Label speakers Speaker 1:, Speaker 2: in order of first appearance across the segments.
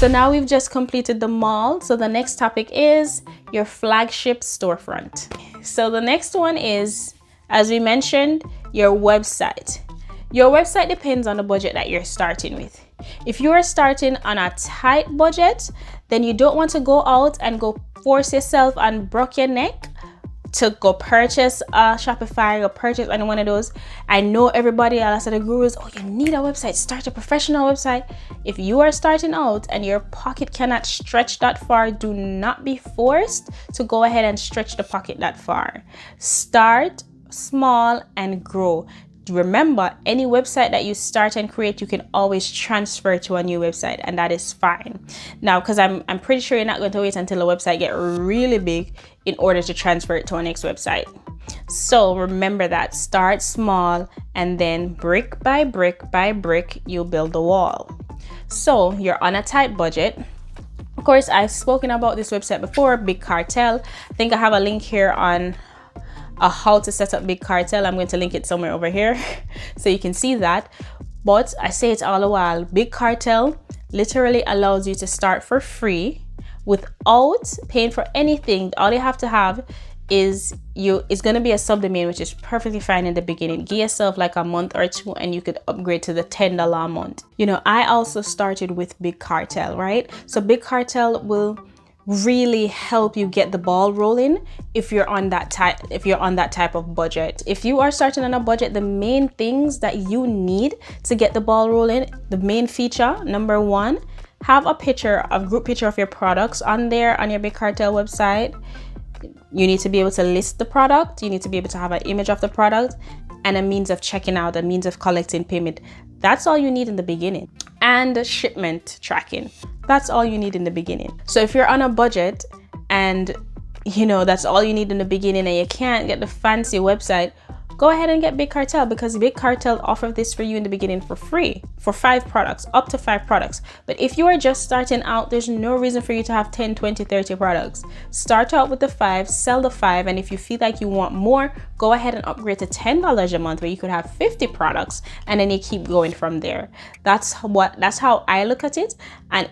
Speaker 1: So now we've just completed the mall. So the next topic is your flagship storefront. So the next one is, as we mentioned, your website. Your website depends on the budget that you're starting with. If you are starting on a tight budget, then you don't want to go out and go force yourself and break your neck to go purchase a Shopify or purchase any one of those. I know everybody else at the gurus, oh, you need a website, start a professional website. If you are starting out and your pocket cannot stretch that far, do not be forced to go ahead and stretch the pocket that far. Start small and grow. Remember, any website that you start and create, you can always transfer to a new website, and that is fine. Now, because I'm pretty sure you're not going to wait until the website get really big in order to transfer it to our next website. So remember that, start small, and then brick by brick by brick, you build the wall. So you're on a tight budget. Of course, I've spoken about this website before, Big Cartel. I think I have a link here on how to set up Big Cartel. I'm going to link it somewhere over here so you can see that. But I say it all the while, Big Cartel literally allows you to start for free without paying for anything. All you have to have is it's going to be a subdomain, which is perfectly fine in the beginning. Give yourself like a month or two and you could upgrade to the $10 a month. You know, I also started with Big Cartel, right? So Big Cartel will really help you get the ball rolling if you're on that type of budget. If you are starting on a budget, the main things that you need to get the ball rolling, the main feature, number one, have a group picture of your products on there on your Big Cartel website. You need to be able to list the product. You need to be able to have an image of the product and a means of checking out, a means of collecting payment. That's all you need in the beginning. And shipment tracking. That's all you need in the beginning. So if you're on a budget and you know that's all you need in the beginning and you can't get the fancy website, go ahead and get Big Cartel, because Big Cartel offers this for you in the beginning for free for 5 products, up to 5 products. But if you are just starting out, there's no reason for you to have 10, 20, 30 products. Start out with the 5, sell the 5, and if you feel like you want more, go ahead and upgrade to $10 a month where you could have 50 products, and then you keep going from there. That's how I look at it. And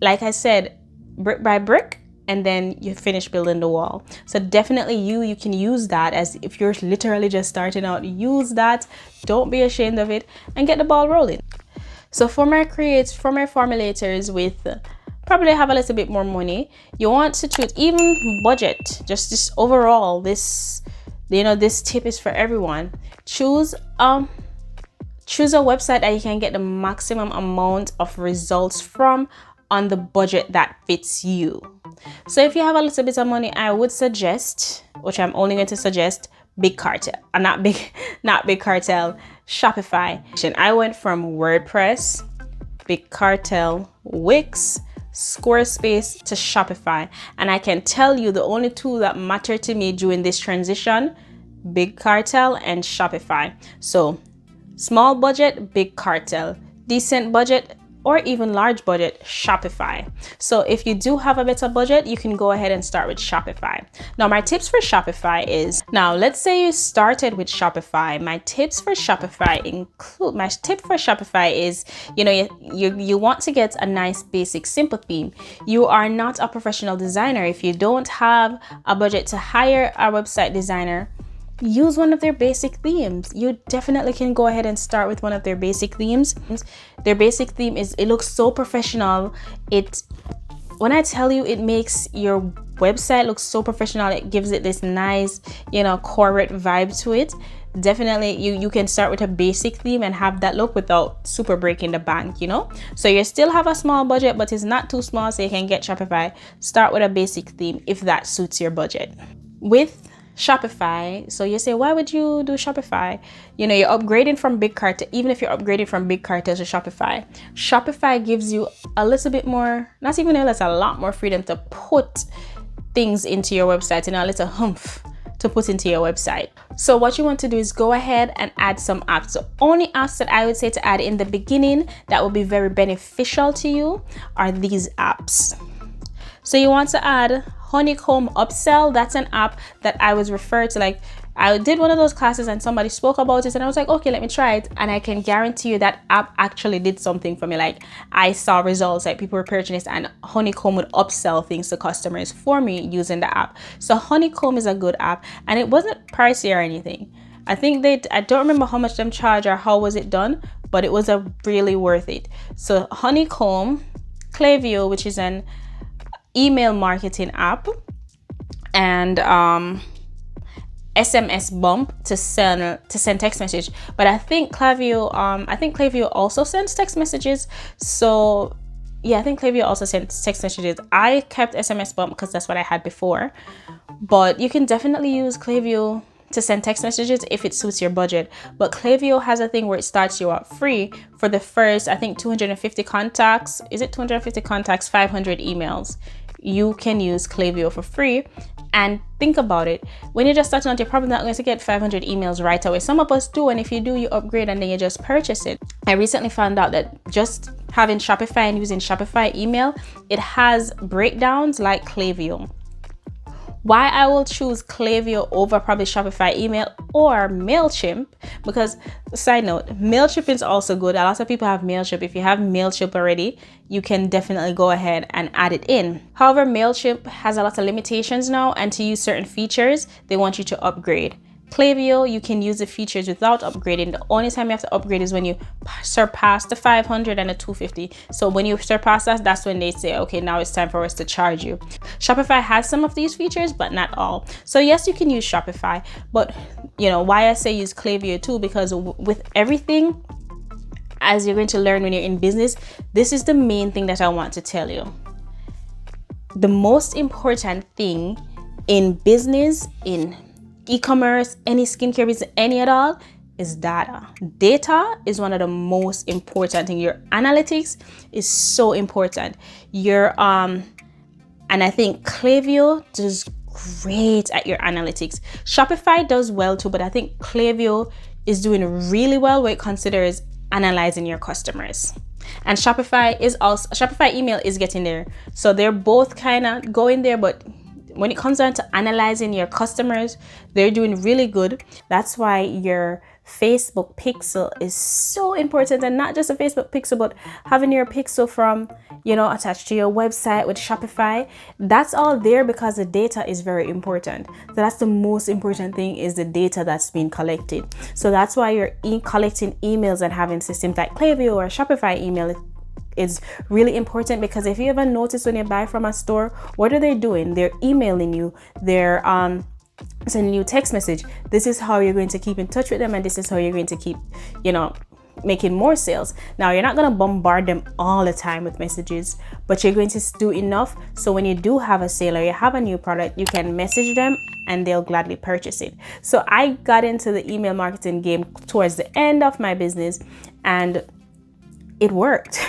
Speaker 1: like I said, brick by brick, and then you finish building the wall. So definitely you can use that, as if you're literally just starting out, use that. Don't be ashamed of it and get the ball rolling. So for my formulators with probably have a little bit more money, you want to choose even budget, just this overall, this tip is for everyone. Choose a website that you can get the maximum amount of results from on the budget that fits you. So if you have a little bit of money, I would suggest, which I'm only going to suggest, Big Cartel, not Big Cartel, Shopify. And I went from WordPress, Big Cartel, Wix, Squarespace to Shopify. And I can tell you the only two that matter to me during this transition, Big Cartel and Shopify. So small budget, Big Cartel. Decent budget, or even large budget, Shopify. So if you do have a better budget, you can go ahead and start with Shopify. Now my tips for Shopify is, now let's say you started with Shopify. My tip for Shopify is, you want to get a nice basic simple theme. You are not a professional designer. If you don't have a budget to hire a website designer, use one of their basic themes. You definitely can go ahead and start with one of their basic themes. Their basic theme it looks so professional. When I tell you, it makes your website look so professional. It gives it this nice, corporate vibe to it. Definitely you can start with a basic theme and have that look without super breaking the bank, So you still have a small budget, but it's not too small so you can get Shopify. Start with a basic theme if that suits your budget. With Shopify, so you say, why would you do Shopify? You're upgrading from Big Cartel. Even if you're upgrading from Big Cartel to Shopify gives you a little bit more, not even a little, a lot more freedom to put things into your website, a little humph to put into your website. So what you want to do is go ahead and add some apps. So only apps that I would say to add in the beginning that will be very beneficial to you are these apps. So you want to add Honeycomb Upsell. That's an app that I was referred to, I did one of those classes and somebody spoke about it and I was like, okay, let me try it. And I can guarantee you that app actually did something for me. Like I saw results, like people were purchasing this, and Honeycomb would upsell things to customers for me using the app. So Honeycomb is a good app, and it wasn't pricey or anything. I think I don't remember how much them charge or how was it done, but it was a really worth it. So Honeycomb, CLICKTO, which is an email marketing app, and SMS bump to send text message. But I think CLICKTO also sends text messages. So yeah, I think CLICKTO also sends text messages. I kept SMS bump because that's what I had before, but you can definitely use CLICKTO to send text messages if it suits your budget. But CLICKTO has a thing where it starts you out free for the first, I think, 250 contacts. Is it 250 contacts, 500 emails? You can use CLICKTO for free. And think about it, when you're just starting out, you're probably not going to get 500 emails right away. Some of us do, and if you do, you upgrade and then you just purchase it. I recently found out that just having Shopify and using Shopify email, it has breakdowns like CLICKTO. Why I will choose CLICKTO over probably Shopify email or MailChimp, because side note, MailChimp is also good. A lot of people have MailChimp. If you have MailChimp already, you can definitely go ahead and add it in. However, MailChimp has a lot of limitations now, and to use certain features, they want you to upgrade. CLICKTO, you can use the features without upgrading. The only time you have to upgrade is when you surpass the 500 and the 250. So when you surpass that, that's when they say, okay, now it's time for us to charge you. Shopify has some of these features, but not all. So yes, you can use Shopify, but you know why I say use CLICKTO too, because with everything, as you're going to learn when you're in business, this is the main thing that I want to tell you. The most important thing in business, in e-commerce, any skincare business, any at all, is data. Data is one of the most important things. Your analytics is so important. And I think CLICKTO does great at your analytics. Shopify does well too, but I think CLICKTO is doing really well where it considers analyzing your customers. And Shopify email is getting there. So they're both kind of going there, but when it comes down to analyzing your customers, they're doing really good. That's why your Facebook pixel is so important, and not just a Facebook pixel, but having your pixel from, attached to your website with Shopify. That's all there because the data is very important. So that's the most important thing, is the data that's being collected. So that's why you're collecting emails and having systems like CLICKTO or Shopify email is really important, because if you ever notice when you buy from a store, what are they doing? They're emailing you, they're sending you text message. This is how you're going to keep in touch with them, and this is how you're going to keep, making more sales. Now, you're not going to bombard them all the time with messages, but you're going to do enough so when you do have a sale or you have a new product, you can message them and they'll gladly purchase it. So I got into the email marketing game towards the end of my business, and it worked.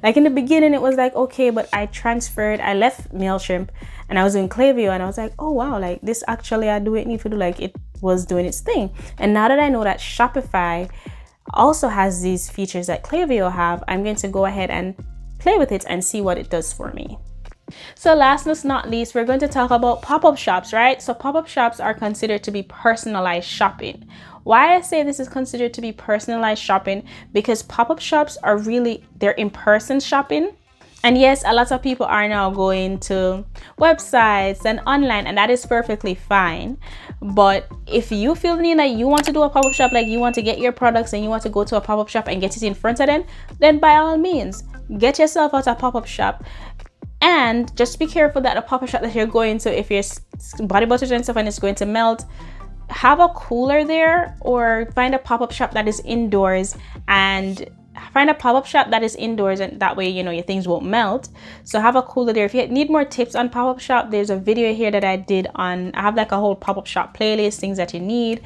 Speaker 1: Like in the beginning, it was like, okay, but I left MailChimp and I was doing CLICKTO, and I was like, oh wow, like this actually I do it need to do, like it was doing its thing. And now that I know that Shopify also has these features that CLICKTO have, I'm going to go ahead and play with it and see what it does for me. So last but not least, we're going to talk about pop-up shops, right? So pop-up shops are considered to be personalized shopping. Why I say this is considered to be personalized shopping, because pop-up shops are they're in-person shopping. And yes, a lot of people are now going to websites and online, and that is perfectly fine. But if you feel the need that you want to do a pop-up shop, like you want to get your products and you want to go to a pop-up shop and get it in front of them, then by all means, get yourself out a pop-up shop. And just be careful that the pop-up shop that you're going to, if your body butter and stuff and it's going to melt, have a cooler there, or find a pop-up shop that is indoors, and that way your things won't melt. So have a cooler there. If you need more tips on pop-up shop, there's a video here that I did I have like a whole pop-up shop playlist, things that you need,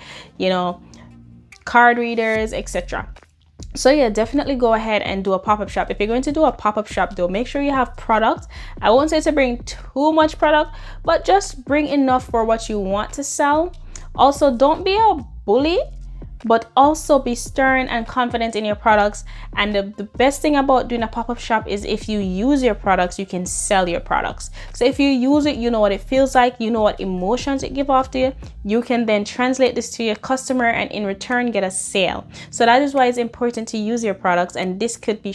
Speaker 1: card readers, etc. So yeah, definitely go ahead and do a pop-up shop. If you're going to do a pop-up shop though, make sure you have product. I won't say to bring too much product, but just bring enough for what you want to sell. Also, don't be a bully, but also be stern and confident in your products. And the best thing about doing a pop-up shop is if you use your products, you can sell your products. So if you use it, you know what it feels like, you know what emotions it gives off to you. You can then translate this to your customer and in return get a sale. So that is why it's important to use your products, and this could be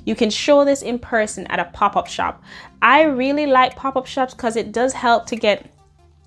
Speaker 1: you can show this in person at a pop-up shop. I really like pop-up shops because it does help to get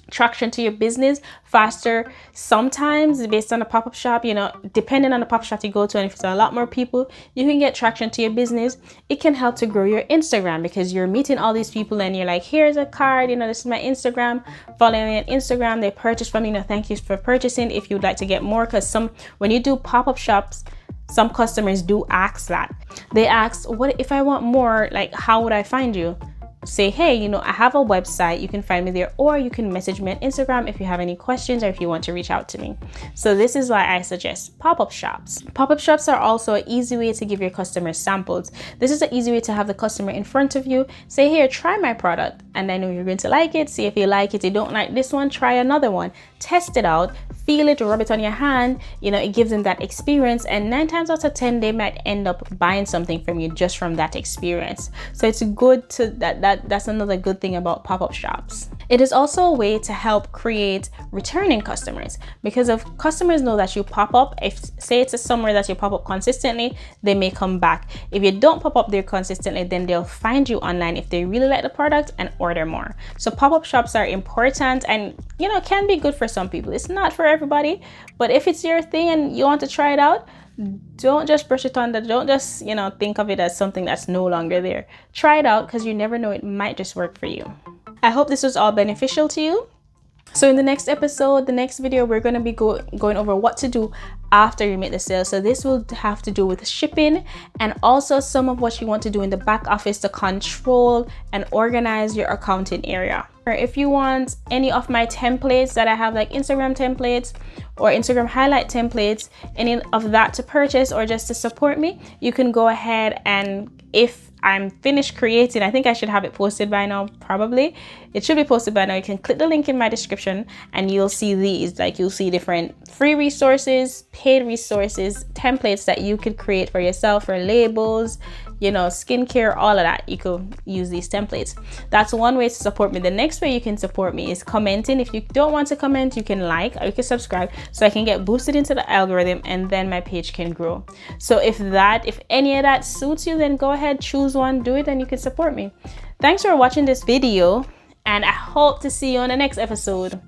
Speaker 1: traction to your business faster. Sometimes based on a pop-up shop, you know, depending on the pop-up shop you go to, and if it's a lot more people, you can get traction to your business. It can help to grow your Instagram because you're meeting all these people and you're like, here's a card, you know, this is my Instagram, follow me on Instagram, they purchase from me, you know, thank you for purchasing. If you'd like to get more, because when you do pop-up shops, some customers do ask that. They ask, what if I want more, like how would I find you? Say, hey, you know, I have a website, you can find me there, or you can message me on Instagram if you have any questions or if you want to reach out to me. So this is why I suggest pop-up shops. Pop-up shops are also an easy way to give your customers samples. This is an easy way to have the customer in front of you, say, here, try my product, and I know you're going to like it. See if you like it. You don't like this one, try another one, test it out, feel it, rub it on your hand. You know, it gives them that experience, and 9 times out of 10 they might end up buying something from you just from that experience. So it's good to that's another good thing about pop-up shops. It is also a way to help create returning customers, because if customers know that you pop up, if say it's somewhere that you pop up consistently, they may come back. If you don't pop up there consistently, then they'll find you online if they really like the product and order more. So pop-up shops are important, and you know, can be good for some people. It's not for everybody, but if it's your thing and you want to try it out, don't just brush it under. Don't just, you know, think of it as something that's no longer there. Try it out, because you never know, it might just work for you. I hope this was all beneficial to you. So in the next episode, the next video, we're going to be going over what to do after you make the sale. So this will have to do with shipping, and also some of what you want to do in the back office to control and organize your accounting area. Or if you want any of my templates that I have, like Instagram templates or Instagram highlight templates, any of that to purchase or just to support me, you can go ahead, and if I'm finished creating, I think I should have it posted by now, probably. It should be posted by now. You can click the link in my description and you'll see these, like you'll see different free resources, paid resources, templates that you could create for yourself, for labels, you know, skincare, all of that. You could use these templates. That's one way to support me. The next way you can support me is commenting. If you don't want to comment, you can like or you can subscribe so I can get boosted into the algorithm, and then my page can grow. So if any of that suits you, then go ahead, choose one, do it, and you can support me. Thanks for watching this video, and I hope to see you on the next episode.